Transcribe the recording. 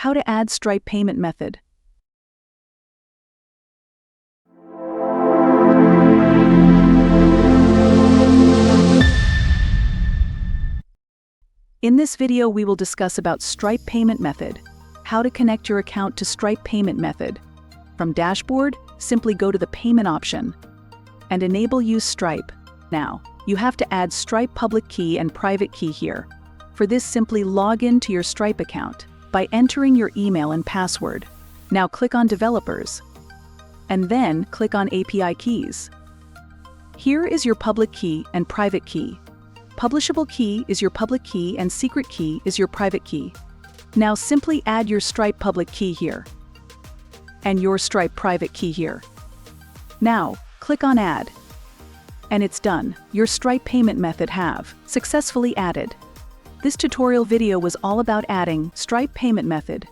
How to add Stripe payment method. In this video, we will discuss about Stripe payment method, how to connect your account to Stripe payment method. From dashboard, simply go to the payment option and enable use Stripe. Now, you have to add Stripe public key and private key here. For this, simply log in to your Stripe account by entering your email and password. Now click on Developers, and then click on API Keys. Here is your public key and private key. Publishable key is your public key and secret key is your private key. Now simply add your Stripe public key here and your Stripe private key here. Now click on Add, and it's done. Your Stripe payment method have successfully added. This tutorial video was all about adding Stripe payment method